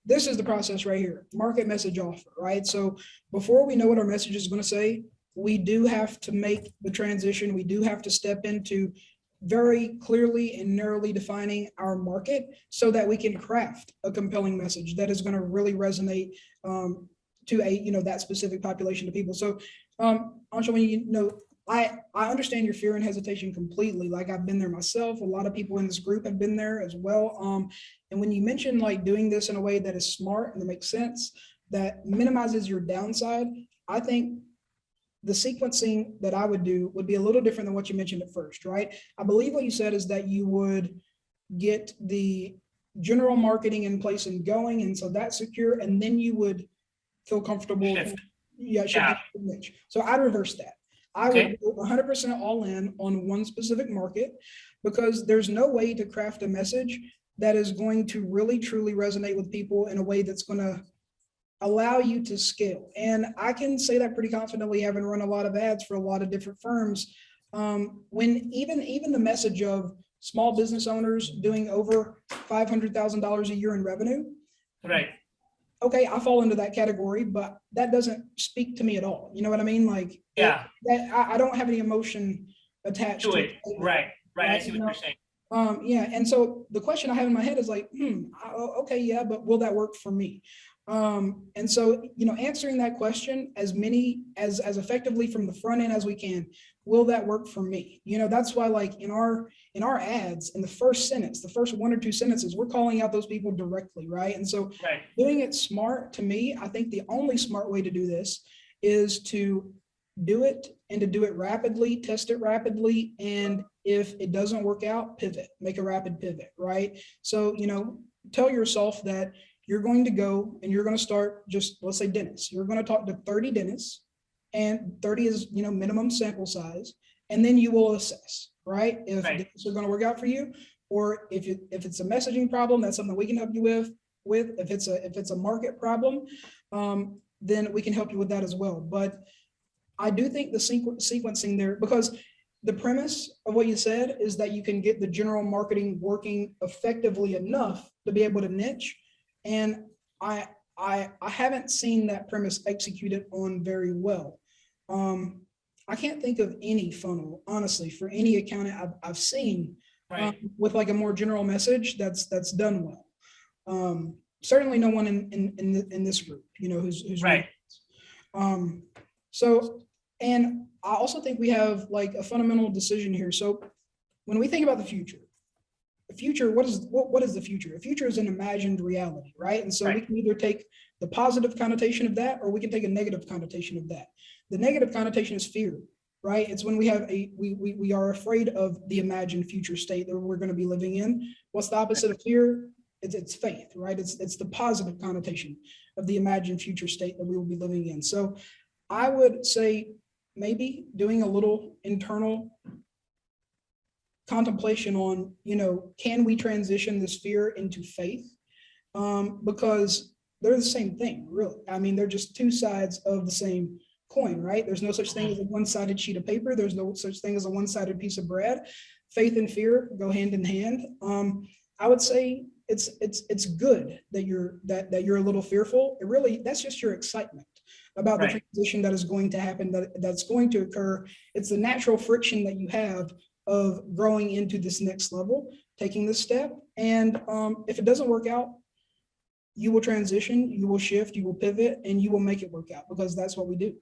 this is the process right here, market message offer, right? So before we know what our message is going to say, we do have to make the transition. We do have to step into very clearly and narrowly defining our market so that we can craft a compelling message that is going to really resonate to that specific population of people. So Ansha, I understand your fear and hesitation completely. Like, I've been there myself. A lot of people in this group have been there as well. And when you mention like doing this in a way that is smart and that makes sense, that minimizes your downside, I think the sequencing that I would do would be a little different than what you mentioned at first, right? I believe what you said is that you would get the general marketing in place and going, and so that's secure, and then you would feel comfortable. Shift. Yeah. So I'd reverse that. I Okay. would go 100% all in on one specific market, because there's no way to craft a message that is going to really truly resonate with people in a way that's going to allow you to scale. And I can say that pretty confidently, having run a lot of ads for a lot of different firms. When even the message of small business owners doing over $500,000 a year in revenue, Right. okay, I fall into that category, but that doesn't speak to me at all. You know what I mean? Like, Yeah. I don't have any emotion attached To it. Right. Right. I see what you're saying. Yeah. And so the question I have in my head is like, okay, yeah, but will that work for me? And so, answering that question as effectively from the front end as we can, will that work for me? That's why, like, in our ads, in the first sentence, the first one or two sentences, we're calling out those people directly, right? And so Right. doing it smart, to me, I think the only smart way to do this is to do it, and to do it rapidly, test it rapidly. And if it doesn't work out, pivot, make a rapid pivot, right? So, tell yourself that you're going to go and you're going to start, just let's say dentists. You're going to talk to 30 dentists, and 30 is, minimum sample size. And then you will assess, right? If dentists are going to work out for you, or if it's a messaging problem, that's something we can help you with. If it's a market problem, then we can help you with that as well. But I do think the sequencing there, because the premise of what you said is that you can get the general marketing working effectively enough to be able to niche. And I haven't seen that premise executed on very well. I can't think of any funnel, honestly, for any account I've seen with like a more general message that's done well. Certainly no one in this group, who's right. So, and I also think we have like a fundamental decision here. So when we think about the future, what is the future? The future is an imagined reality, right? And so we can either take the positive connotation of that, or we can take a negative connotation of that. The negative connotation is fear, right? It's when we have we are afraid of the imagined future state that we're going to be living in. What's the opposite of fear? It's faith, right? It's the positive connotation of the imagined future state that we will be living in. So I would say maybe doing a little internal contemplation on, can we transition this fear into faith? Because they're the same thing, really. I mean, they're just two sides of the same coin, right? There's no such thing as a one-sided sheet of paper. There's no such thing as a one-sided piece of bread. Faith and fear go hand in hand. I would say it's good that you're a little fearful. That's just your excitement about the transition that is going to happen, that's going to occur. It's the natural friction that you have of growing into this next level, taking this step. And if it doesn't work out, you will transition, you will shift, you will pivot, and you will make it work out, because that's what we do.